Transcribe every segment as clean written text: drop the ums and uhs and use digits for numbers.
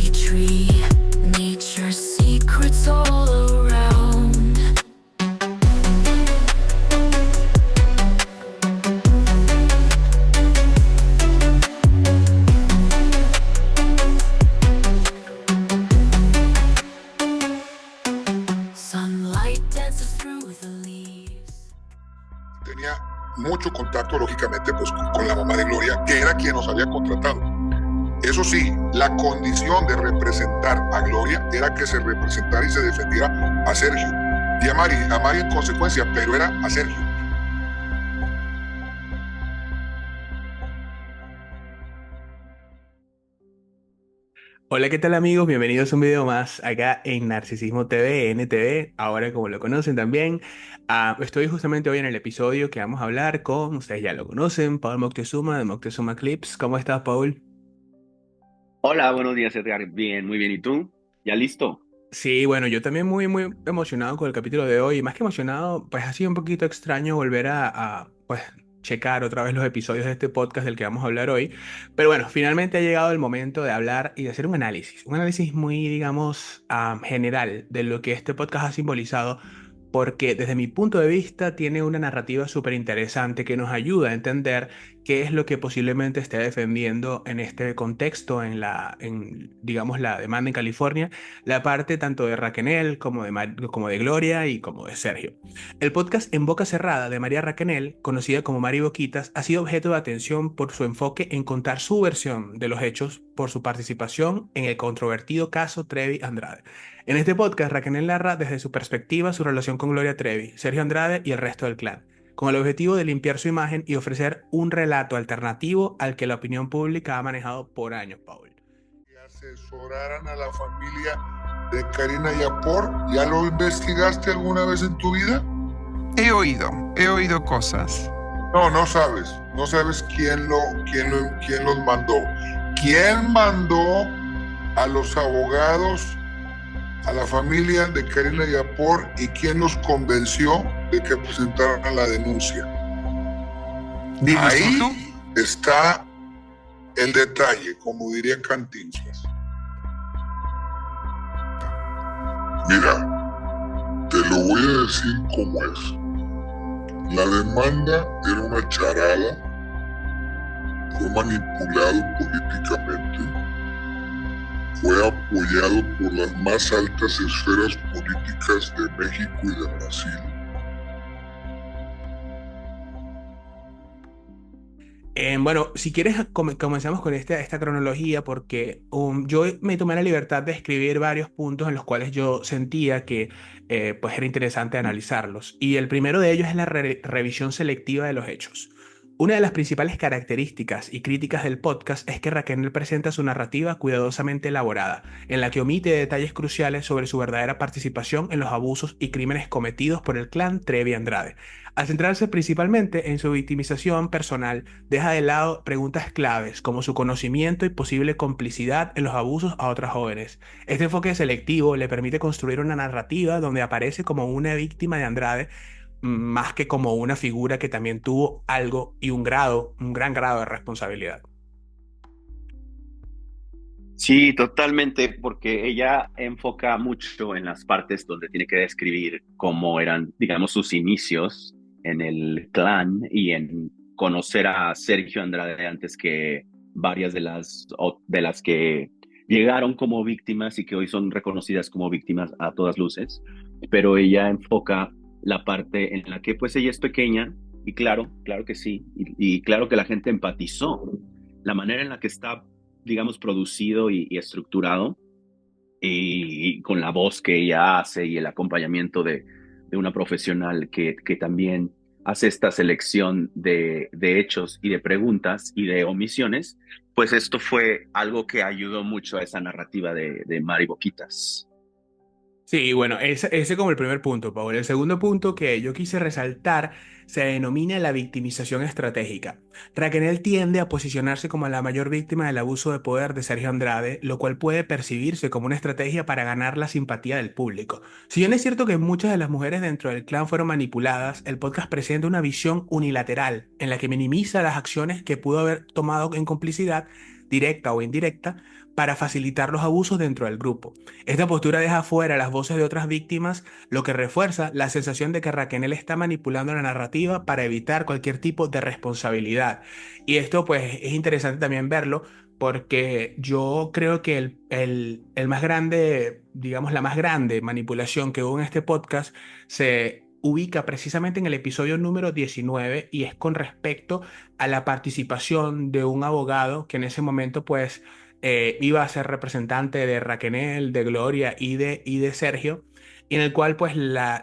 every tree, nature's secrets all around. Sunlight dances through the leaves. Tenía mucho contacto, lógicamente, pues con la mamá de Gloria, que era quien nos había contratado. Eso sí, la condición de representar a Gloria era que se representara y se defendiera a Sergio. Y a Mari en consecuencia, pero era a Sergio. Hola, ¿qué tal amigos? Bienvenidos a un video más acá en Narcisismo TV, NTV, ahora como lo conocen también. Estoy justamente hoy en el episodio que vamos a hablar con, ustedes ya lo conocen, Paul Moctezuma de Moctezuma Clips. ¿Cómo estás, Paul? Hola, buenos días, Edgar. Bien, muy bien. ¿Y tú? ¿Ya listo? Sí, bueno, yo también muy emocionado con el capítulo de hoy. Y más que emocionado, pues ha sido un poquito extraño volver pues, checar otra vez los episodios de este podcast del que vamos a hablar hoy. Pero bueno, finalmente ha llegado el momento de hablar y de hacer un análisis. Un análisis muy, digamos, general de lo que este podcast ha simbolizado. Porque desde mi punto de vista tiene una narrativa súper interesante que nos ayuda a entender qué es lo que posiblemente esté defendiendo en este contexto, digamos, la demanda en California, la parte tanto de Raquel como de Gloria y como de Sergio. El podcast En Boca Cerrada de María Raquel, conocida como Mari Boquitas, ha sido objeto de atención por su enfoque en contar su versión de los hechos por su participación en el controvertido caso Trevi Andrade. En este podcast, Raquel narra desde su perspectiva su relación con Gloria Trevi, Sergio Andrade y el resto del clan, con el objetivo de limpiar su imagen y ofrecer un relato alternativo al que la opinión pública ha manejado por años, Paul. Que asesoraran a la familia de Karina Yapor. ¿Ya lo investigaste alguna vez en tu vida? He oído cosas. No, no sabes. No sabes quién los mandó. ¿Quién mandó a los abogados a la familia de Karina Yapor y quién los convenció de que presentaran la denuncia? Dinos Ahí tú. está el detalle, como diría Cantinflas. Mira, te lo voy a decir como es. La demanda era una charada, fue manipulado políticamente, fue apoyado por las más altas esferas políticas de México y de Brasil. Bueno, si quieres, comenzamos con esta cronología porque yo me tomé la libertad de escribir varios puntos en los cuales yo sentía que pues era interesante analizarlos. Y el primero de ellos es la revisión selectiva de los hechos. Una de las principales características y críticas del podcast es que Raquel presenta su narrativa cuidadosamente elaborada, en la que omite detalles cruciales sobre su verdadera participación en los abusos y crímenes cometidos por el clan Trevi Andrade. Al centrarse principalmente en su victimización personal, deja de lado preguntas claves como su conocimiento y posible complicidad en los abusos a otras jóvenes. Este enfoque selectivo le permite construir una narrativa donde aparece como una víctima de Andrade, más que como una figura que también tuvo algo y un gran grado de responsabilidad. Sí, totalmente, porque ella enfoca mucho en las partes donde tiene que describir cómo eran, digamos, sus inicios en el clan y en conocer a Sergio Andrade antes que varias de las que llegaron como víctimas y que hoy son reconocidas como víctimas a todas luces. Pero ella enfoca la parte en la que pues ella es pequeña y claro que sí, y claro que la gente empatizó. La manera en la que está, digamos, producido y estructurado, y con la voz que ella hace y el acompañamiento de una profesional que también hace esta selección de hechos y de preguntas y de omisiones, pues esto fue algo que ayudó mucho a esa narrativa de Mari Boquitas. Sí, bueno, ese como el primer punto, Paul. El segundo punto que yo quise resaltar se denomina la victimización estratégica. Raquel tiende a posicionarse como la mayor víctima del abuso de poder de Sergio Andrade, lo cual puede percibirse como una estrategia para ganar la simpatía del público. Si bien es cierto que muchas de las mujeres dentro del clan fueron manipuladas, el podcast presenta una visión unilateral en la que minimiza las acciones que pudo haber tomado en complicidad, directa o indirecta, para facilitar los abusos dentro del grupo. Esta postura deja fuera las voces de otras víctimas, lo que refuerza la sensación de que Raquel está manipulando la narrativa para evitar cualquier tipo de responsabilidad. Y esto pues es interesante también verlo porque yo creo que el más grande, digamos, la más grande manipulación que hubo en este podcast se ubica precisamente en el episodio número 19 y es con respecto a la participación de un abogado que en ese momento pues iba a ser representante de Raquel, de Gloria y de Sergio, y en el cual pues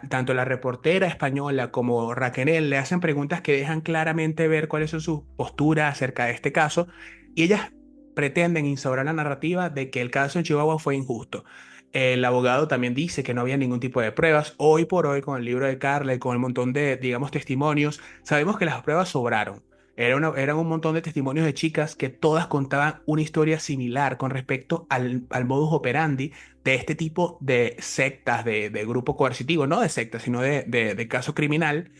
tanto la reportera española como Raquel le hacen preguntas que dejan claramente ver cuáles son sus posturas acerca de este caso, y ellas pretenden instaurar la narrativa de que el caso en Chihuahua fue injusto. El abogado también dice que no había ningún tipo de pruebas. Hoy por hoy, con el libro de Carla y con el montón de, digamos, testimonios, sabemos que las pruebas sobraron. Eran un montón de testimonios de chicas que todas contaban una historia similar con respecto al modus operandi de este tipo de sectas, de grupo coercitivo, no de sectas, sino de caso criminal.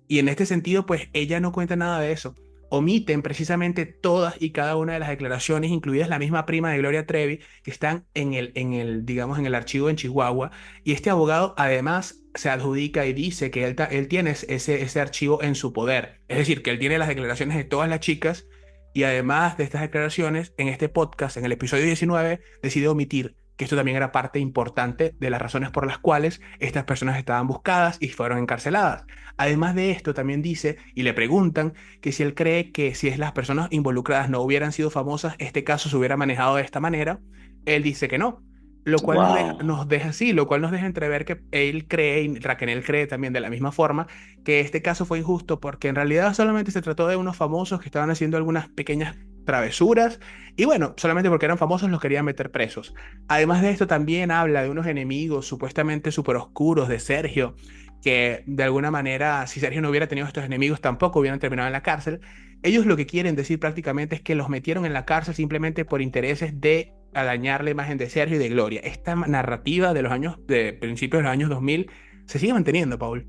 Y en este sentido, pues ella no cuenta nada de eso. Omiten precisamente todas y cada una de las declaraciones, incluidas la misma prima de Gloria Trevi, que están digamos, en el archivo en Chihuahua. Y este abogado además se adjudica y dice que él tiene ese archivo en su poder. Es decir, que él tiene las declaraciones de todas las chicas y además de estas declaraciones, en este podcast, en el episodio 19, decide omitir que esto también era parte importante de las razones por las cuales estas personas estaban buscadas y fueron encarceladas. Además de esto, también dice y le preguntan que si él cree que si es las personas involucradas no hubieran sido famosas, este caso se hubiera manejado de esta manera. Él dice que no, lo cual Wow. nos deja así, lo cual nos deja entrever que él cree y Raquel cree también de la misma forma que este caso fue injusto porque en realidad solamente se trató de unos famosos que estaban haciendo algunas pequeñas travesuras y bueno, solamente porque eran famosos los querían meter presos. Además de esto también habla de unos enemigos supuestamente súper oscuros de Sergio, que de alguna manera si Sergio no hubiera tenido estos enemigos tampoco hubieran terminado en la cárcel. Ellos lo que quieren decir prácticamente es que los metieron en la cárcel simplemente por intereses de dañar la imagen de Sergio y de Gloria. Esta narrativa de los años, de principios de los años 2000 se sigue manteniendo, Paul.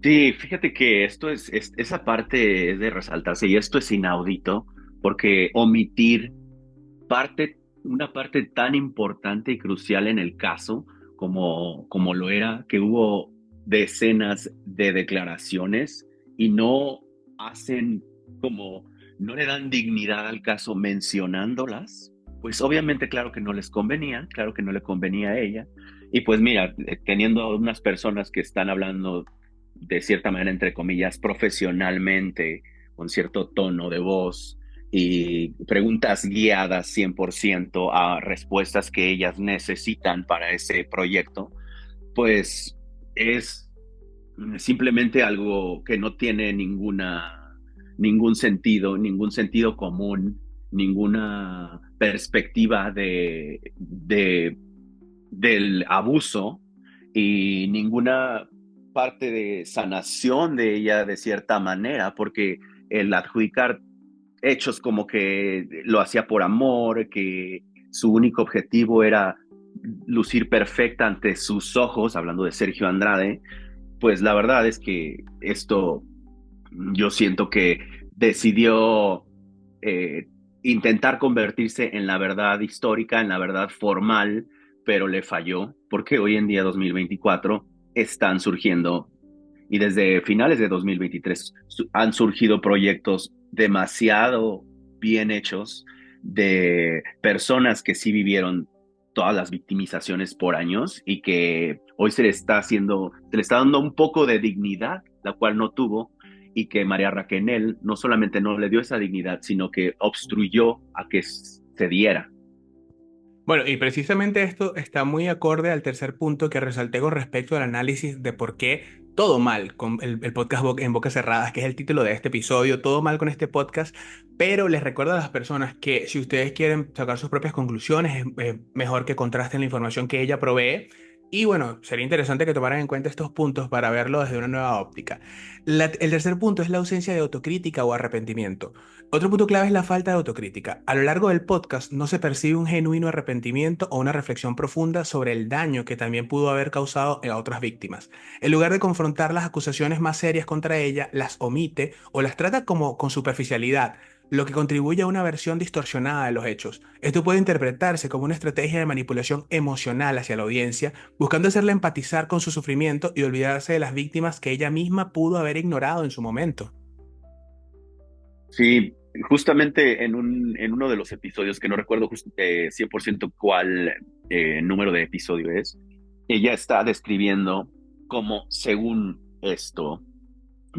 Sí, fíjate que esa parte es de resaltarse y esto es inaudito porque omitir una parte tan importante y crucial en el caso como lo era, que hubo decenas de declaraciones y no hacen como, no le dan dignidad al caso mencionándolas, pues obviamente claro que no les convenía, claro que no le convenía a ella. Y pues mira, teniendo unas personas que están hablando de cierta manera, entre comillas, profesionalmente, con cierto tono de voz, y preguntas guiadas 100% a respuestas que ellas necesitan para ese proyecto, pues es simplemente algo que no tiene ningún sentido común, ninguna perspectiva del abuso y ninguna parte de sanación de ella de cierta manera, porque el adjudicar hechos como que lo hacía por amor, que su único objetivo era lucir perfecta ante sus ojos, hablando de Sergio Andrade, pues la verdad es que esto yo siento que decidió eh, intentar convertirse en la verdad histórica, en la verdad formal, pero le falló, porque hoy en día, 2024, están surgiendo y desde finales de 2023 han surgido proyectos demasiado bien hechos de personas que sí vivieron todas las victimizaciones por años y que hoy se le está dando un poco de dignidad, la cual no tuvo, y que María Raquel no solamente no le dio esa dignidad, sino que obstruyó a que se diera. Bueno, y precisamente esto está muy acorde al tercer punto que resalté con respecto al análisis de por qué todo mal con el podcast en Bocas Cerradas, que es el título de este episodio, todo mal con este podcast, pero les recuerdo a las personas que si ustedes quieren sacar sus propias conclusiones, es mejor que contrasten la información que ella provee. Y bueno, sería interesante que tomaran en cuenta estos puntos para verlo desde una nueva óptica. El tercer punto es la ausencia de autocrítica o arrepentimiento. Otro punto clave es la falta de autocrítica. A lo largo del podcast no se percibe un genuino arrepentimiento o una reflexión profunda sobre el daño que también pudo haber causado a otras víctimas. En lugar de confrontar las acusaciones más serias contra ella, las omite o las trata como con superficialidad, lo que contribuye a una versión distorsionada de los hechos. Esto puede interpretarse como una estrategia de manipulación emocional hacia la audiencia, buscando hacerla empatizar con su sufrimiento y olvidarse de las víctimas que ella misma pudo haber ignorado en su momento. Sí, justamente en uno de los episodios, que no recuerdo 100% cuál número de episodio es, ella está describiendo cómo, según esto,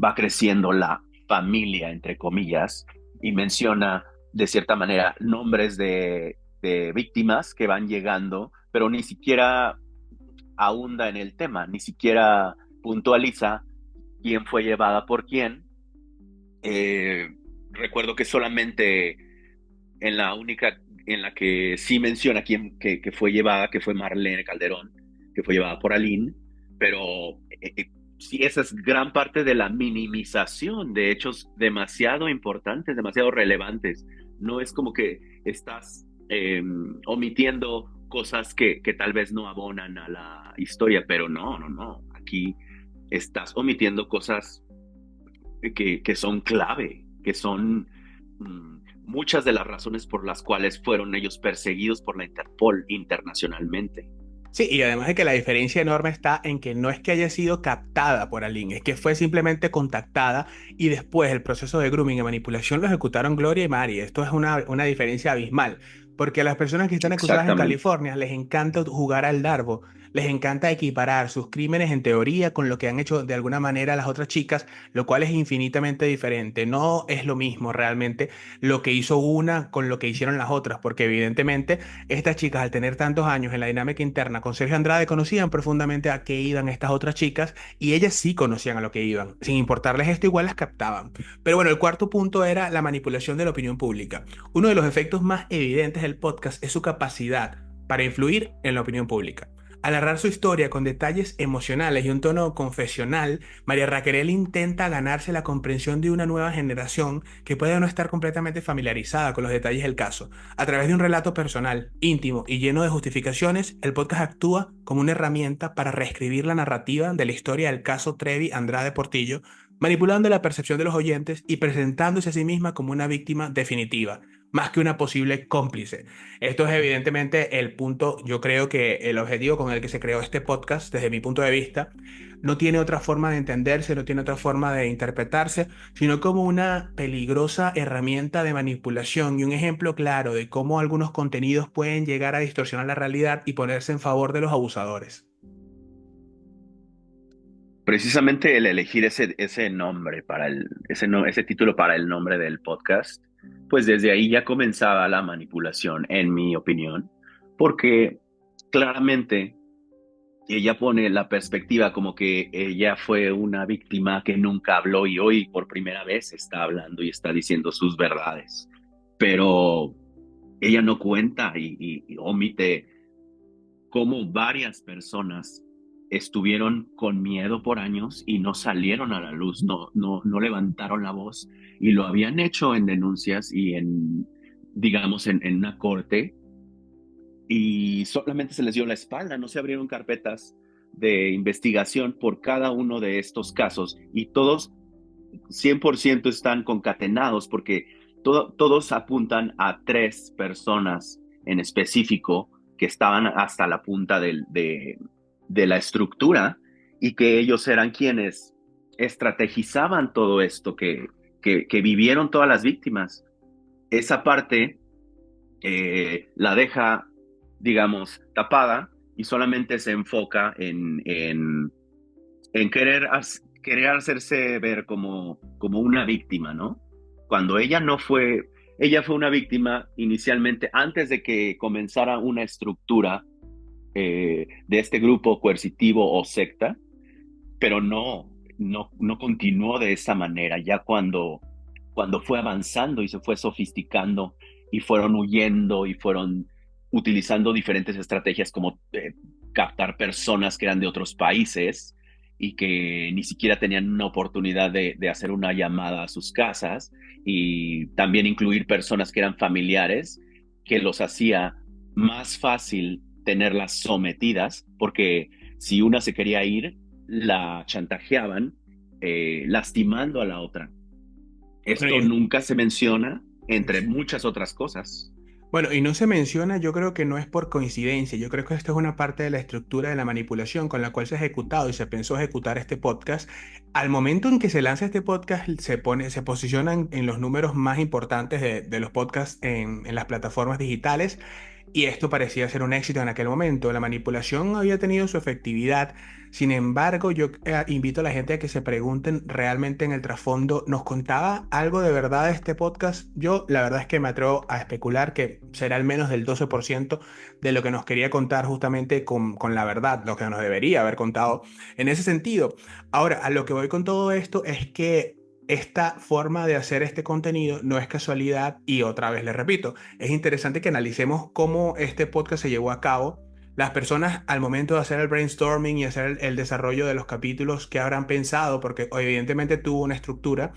va creciendo la familia, entre comillas, y menciona de cierta manera nombres de víctimas que van llegando, pero ni siquiera ahonda en el tema, ni siquiera puntualiza quién fue llevada por quién. Recuerdo que solamente en la única en la que sí menciona quién que fue llevada, que fue Marlene Calderón, que fue llevada por Aline, pero sí, esa es gran parte de la minimización de hechos demasiado importantes, demasiado relevantes. No es como que estás omitiendo cosas que tal vez no abonan a la historia, pero no. Aquí estás omitiendo cosas que son clave, que son muchas de las razones por las cuales fueron ellos perseguidos por la Interpol internacionalmente. Sí, y además de que la diferencia enorme está en que no es que haya sido captada por Aline, es que fue simplemente contactada y después el proceso de grooming y manipulación lo ejecutaron Gloria y Mari. Esto es una diferencia abismal, porque a las personas que están acusadas en Exactamente. California les encanta jugar al dardo, les encanta equiparar sus crímenes en teoría con lo que han hecho de alguna manera las otras chicas, lo cual es infinitamente diferente. No es lo mismo realmente lo que hizo una con lo que hicieron las otras, porque evidentemente estas chicas, al tener tantos años en la dinámica interna con Sergio Andrade, conocían profundamente a qué iban estas otras chicas y ellas sí conocían a lo que iban. Sin importarles esto, igual las captaban. Pero bueno, el cuarto punto era la manipulación de la opinión pública. Uno de los efectos más evidentes del podcast es su capacidad para influir en la opinión pública. Al narrar su historia con detalles emocionales y un tono confesional, María Raquel intenta ganarse la comprensión de una nueva generación que puede no estar completamente familiarizada con los detalles del caso. A través de un relato personal, íntimo y lleno de justificaciones, el podcast actúa como una herramienta para reescribir la narrativa de la historia del caso Trevi Andrade Portillo, manipulando la percepción de los oyentes y presentándose a sí misma como una víctima definitiva, más que una posible cómplice. Esto es evidentemente el punto, yo creo que el objetivo con el que se creó este podcast, desde mi punto de vista, no tiene otra forma de entenderse, no tiene otra forma de interpretarse, sino como una peligrosa herramienta de manipulación y un ejemplo claro de cómo algunos contenidos pueden llegar a distorsionar la realidad y ponerse en favor de los abusadores. Precisamente el elegir ese nombre para ese título para el nombre del podcast, pues desde ahí ya comenzaba la manipulación, en mi opinión, porque claramente ella pone la perspectiva como que ella fue una víctima que nunca habló y hoy por primera vez está hablando y está diciendo sus verdades, pero ella no cuenta y omite cómo varias personas estuvieron con miedo por años y no salieron a la luz, no levantaron la voz y lo habían hecho en denuncias y digamos, en una corte y solamente se les dio la espalda, no se abrieron carpetas de investigación por cada uno de estos casos y todos 100% están concatenados porque todos apuntan a tres personas en específico que estaban hasta la punta de la estructura y que ellos eran quienes estrategizaban todo esto que vivieron todas las víctimas. Esa parte la deja, digamos, tapada y solamente se enfoca en querer hacerse ver como una víctima, ¿no? Cuando ella fue una víctima inicialmente antes de que comenzara una estructura de este grupo coercitivo o secta, pero no continuó de esa manera, ya cuando fue avanzando y se fue sofisticando y fueron huyendo y fueron utilizando diferentes estrategias como captar personas que eran de otros países y que ni siquiera tenían una oportunidad de hacer una llamada a sus casas y también incluir personas que eran familiares, que los hacía más fácil tenerlas sometidas, porque si una se quería ir, la chantajeaban lastimando a la otra. Bueno, Esto nunca se menciona entre muchas otras cosas. Bueno, y no se menciona, yo creo que no es por coincidencia, yo creo que esto es una parte de la estructura de la manipulación con la cual se ha ejecutado y se pensó ejecutar este podcast. Al momento en que se lanza este podcast, se posiciona en los números más importantes de los podcasts en las plataformas digitales. Y esto parecía ser un éxito en aquel momento. La manipulación había tenido su efectividad. Sin embargo, yo invito a la gente a que se pregunten realmente en el trasfondo, ¿nos contaba algo de verdad este podcast? Yo la verdad es que me atrevo a especular que será al menos del 12% de lo que nos quería contar justamente con la verdad, lo que nos debería haber contado en ese sentido. Ahora, a lo que voy con todo esto es que esta forma de hacer este contenido no es casualidad y otra vez le repito, es interesante que analicemos cómo este podcast se llevó a cabo. Las personas al momento de hacer el brainstorming y hacer el desarrollo de los capítulos que habrán pensado, porque evidentemente tuvo una estructura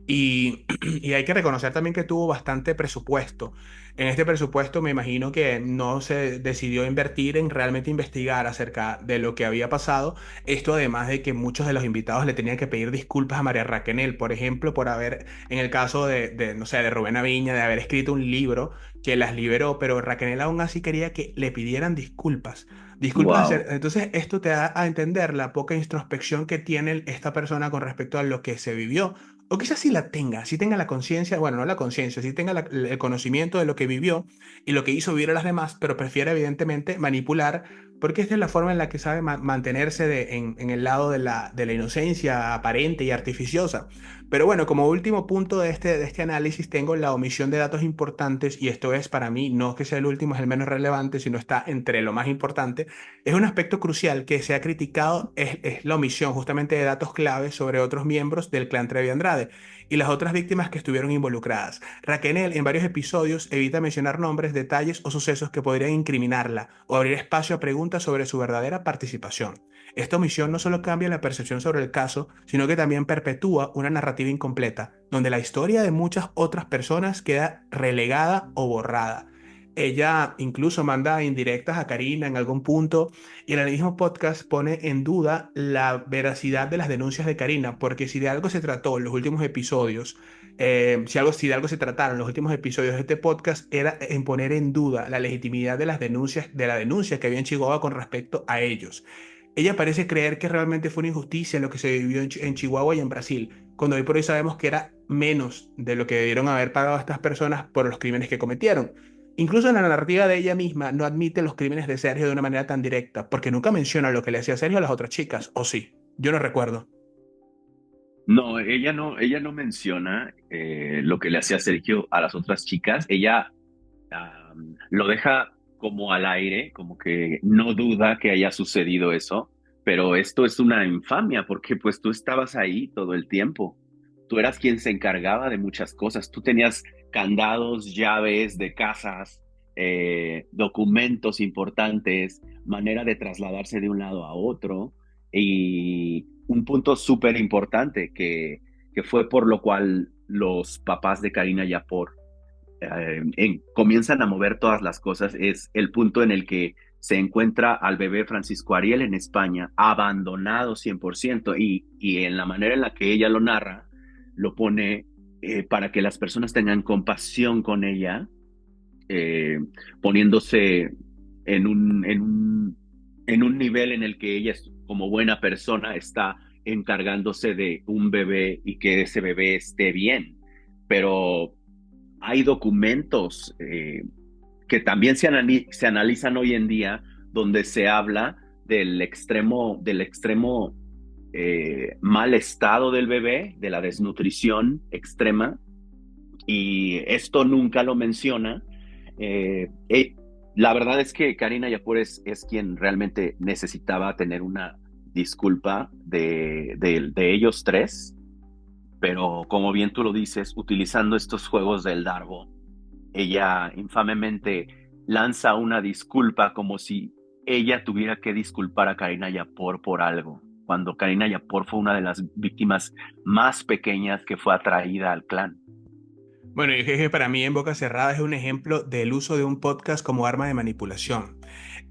y hay que reconocer también que tuvo bastante presupuesto. En este presupuesto me imagino que no se decidió invertir en realmente investigar acerca de lo que había pasado. Esto además de que muchos de los invitados le tenían que pedir disculpas a María Raquenel, por ejemplo, por haber, en el caso no sé, de Rubén Aviña, de haber escrito un libro que las liberó, pero Raquenel aún así quería que le pidieran disculpas. Wow. Entonces esto te da a entender la poca introspección que tiene esta persona con respecto a lo que se vivió. O quizás sí la tenga, sí tenga la conciencia, bueno, no la conciencia, sí tenga el conocimiento de lo que vivió y lo que hizo vivir a las demás, pero prefiere evidentemente manipular porque esta es la forma en la que sabe mantenerse en el lado de la inocencia aparente y artificiosa. Pero bueno, como último punto de este análisis tengo la omisión de datos importantes y esto es para mí, no que sea el último, es el menos relevante, sino está entre lo más importante. Es un aspecto crucial que se ha criticado, es la omisión justamente de datos clave sobre otros miembros del clan Trevi Andrade y las otras víctimas que estuvieron involucradas. Raquel en varios episodios evita mencionar nombres, detalles o sucesos que podrían incriminarla o abrir espacio a preguntas sobre su verdadera participación. Esta omisión no solo cambia la percepción sobre el caso, sino que también perpetúa una narrativa incompleta, donde la historia de muchas otras personas queda relegada o borrada. Ella incluso manda indirectas a Karina en algún punto y en el mismo podcast pone en duda la veracidad de las denuncias de Karina, porque si de algo se trató en los últimos episodios, si de algo se trataron en los últimos episodios de este podcast, era en poner en duda la legitimidad de las denuncias, de la denuncia que había en Chihuahua con respecto a ellos. Ella parece creer que realmente fue una injusticia lo que se vivió en Chihuahua y en Brasil, cuando hoy por hoy sabemos que era menos de lo que debieron haber pagado a estas personas por los crímenes que cometieron. Incluso en la narrativa de ella misma no admite los crímenes de Sergio de una manera tan directa, porque nunca menciona lo que le hacía Sergio a las otras chicas, ¿o sí? Yo no recuerdo. No, ella no menciona lo que le hacía Sergio a las otras chicas. Ella lo deja como al aire, como que no duda que haya sucedido eso, pero esto es una infamia porque pues tú estabas ahí todo el tiempo. Tú eras quien se encargaba de muchas cosas. Tú tenías candados, llaves de casas, documentos importantes, manera de trasladarse de un lado a otro y un punto súper importante que fue por lo cual los papás de Karina Yapor comienzan a mover todas las cosas es el punto en el que se encuentra al bebé Francisco Ariel en España, abandonado 100%, y en la manera en la que ella lo narra, lo pone para que las personas tengan compasión con ella, eh, poniéndose en un nivel en el que ella, como buena persona, está encargándose de un bebé y que ese bebé esté bien. Pero hay documentos que también se analizan hoy en día donde se habla del extremo mal estado del bebé, de la desnutrición extrema, y esto nunca lo menciona. Eh, eh, la verdad es que Karina Yapur es quien realmente necesitaba tener una disculpa de ellos tres, pero como bien tú lo dices, utilizando estos juegos del Darbo, ella infamemente lanza una disculpa como si ella tuviera que disculpar a Karina Yapor por algo, cuando Karina Yapor fue una de las víctimas más pequeñas que fue atraída al clan. Bueno, y es que para mí En Boca Cerrada es un ejemplo del uso de un podcast como arma de manipulación.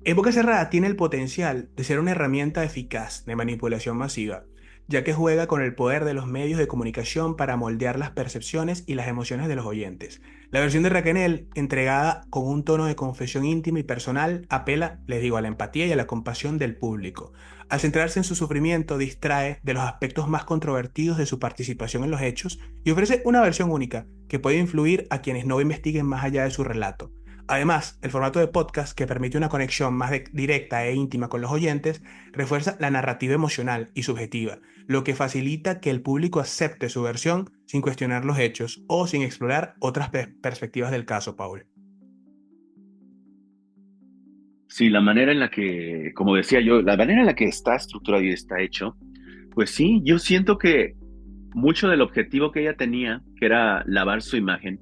En Boca Cerrada tiene el potencial de ser una herramienta eficaz de manipulación masiva. ya que juega con el poder de los medios de comunicación para moldear las percepciones y las emociones de los oyentes. La versión de Raquel, entregada con un tono de confesión íntima y personal, apela, les digo, a la empatía y a la compasión del público. Al centrarse en su sufrimiento, distrae de los aspectos más controvertidos de su participación en los hechos y ofrece una versión única que puede influir a quienes no investiguen más allá de su relato. Además, el formato de podcast, que permite una conexión más directa e íntima con los oyentes, refuerza la narrativa emocional y subjetiva, lo que facilita que el público acepte su versión sin cuestionar los hechos o sin explorar otras perspectivas del caso, Paul. Sí, la manera en la que, como decía yo, la manera en la que está estructurado y está hecho, pues sí, yo siento que mucho del objetivo que ella tenía, que era lavar su imagen,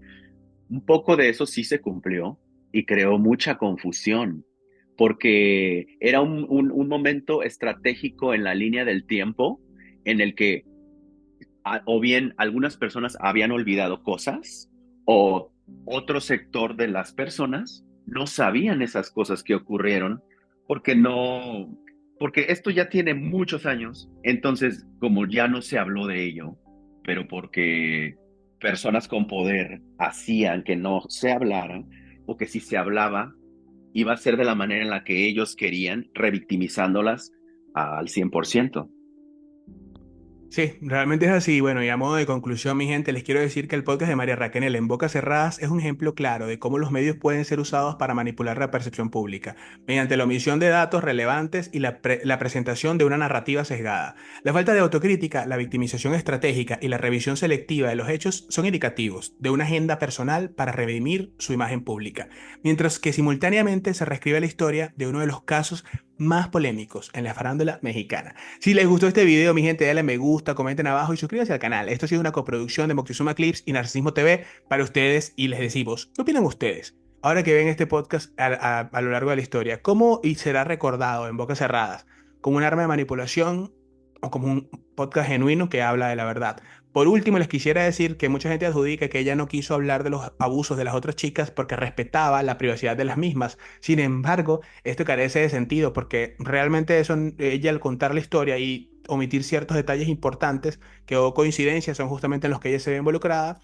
un poco de eso sí se cumplió y creó mucha confusión, porque era un momento estratégico en la línea del tiempo en el que o bien algunas personas habían olvidado cosas o otro sector de las personas no sabían esas cosas que ocurrieron porque esto ya tiene muchos años, entonces como ya no se habló de ello, pero porque personas con poder hacían que no se hablara o que si se hablaba iba a ser de la manera en la que ellos querían, revictimizándolas al 100%. Sí, realmente es así. Bueno, y a modo de conclusión, mi gente, les quiero decir que el podcast de María Raquel en Bocas Cerradas es un ejemplo claro de cómo los medios pueden ser usados para manipular la percepción pública, mediante la omisión de datos relevantes y la presentación de una narrativa sesgada. La falta de autocrítica, la victimización estratégica y la revisión selectiva de los hechos son indicativos de una agenda personal para redimir su imagen pública, mientras que simultáneamente se reescribe la historia de uno de los casos más polémicos en la farándula mexicana. Si les gustó este video, mi gente, dale me gusta, comenten abajo y suscríbanse al canal. Esto ha sido una coproducción de Moctezuma Clips y Narcisismo TV para ustedes y les decimos, ¿qué opinan ustedes? Ahora que ven este podcast a lo largo de la historia, ¿cómo será recordado en Bocas Cerradas? ¿Como un arma de manipulación o como un podcast genuino que habla de la verdad? Por último, les quisiera decir que mucha gente adjudica que ella no quiso hablar de los abusos de las otras chicas porque respetaba la privacidad de las mismas. Sin embargo, esto carece de sentido porque realmente eso, ella al contar la historia y omitir ciertos detalles importantes que o coincidencias son justamente en los que ella se ve involucrada,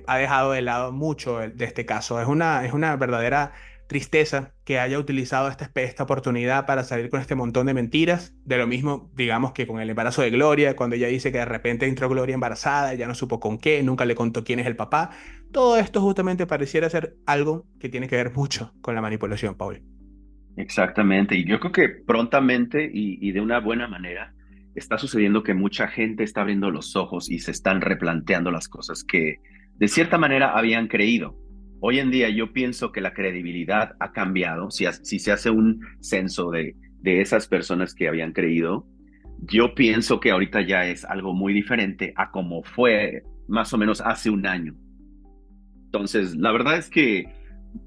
ha dejado de lado mucho de este caso. Es una verdadera tristeza que haya utilizado esta oportunidad para salir con este montón de mentiras. De lo mismo, digamos, que con el embarazo de Gloria, cuando ella dice que de repente entró Gloria embarazada, ya no supo con qué, nunca le contó quién es el papá. Todo esto justamente pareciera ser algo que tiene que ver mucho con la manipulación, Paul. Exactamente, y yo creo que prontamente y de una buena manera está sucediendo que mucha gente está abriendo los ojos y se están replanteando las cosas que de cierta manera habían creído. Hoy en día yo pienso que la credibilidad ha cambiado. Si se hace un censo de esas personas que habían creído, yo pienso que ahorita ya es algo muy diferente a como fue más o menos hace un año. Entonces, la verdad es que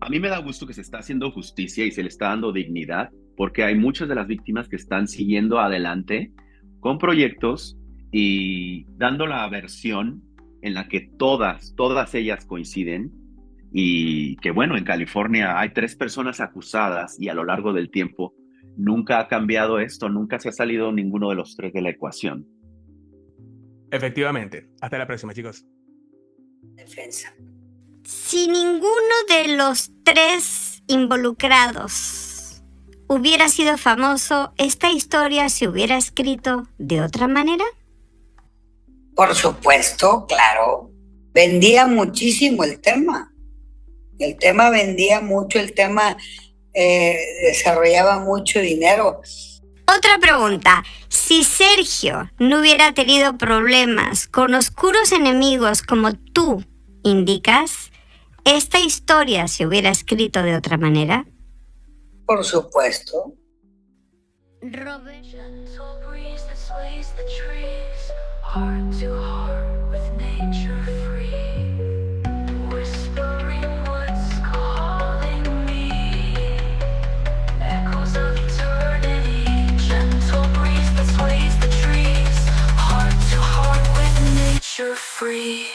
a mí me da gusto que se está haciendo justicia y se le está dando dignidad, porque hay muchas de las víctimas que están siguiendo adelante con proyectos y dando la versión en la que todas ellas coinciden. Y que bueno, en California hay 3 personas acusadas y a lo largo del tiempo nunca ha cambiado esto, nunca se ha salido ninguno de los 3 de la ecuación. Efectivamente. Hasta la próxima, chicos. Defensa. Si ninguno de los 3 involucrados hubiera sido famoso, ¿esta historia se hubiera escrito de otra manera? Por supuesto, claro. Vendía muchísimo el tema. El tema vendía mucho, el tema desarrollaba mucho dinero. Otra pregunta, si Sergio no hubiera tenido problemas con oscuros enemigos como tú indicas, ¿esta historia se hubiera escrito de otra manera? Por supuesto. Robert. Gentle breeze that sways the trees, heart to heart with nature free. Whispering what's calling me, echoes of eternity. Gentle breeze that sways the trees, heart to heart with nature free.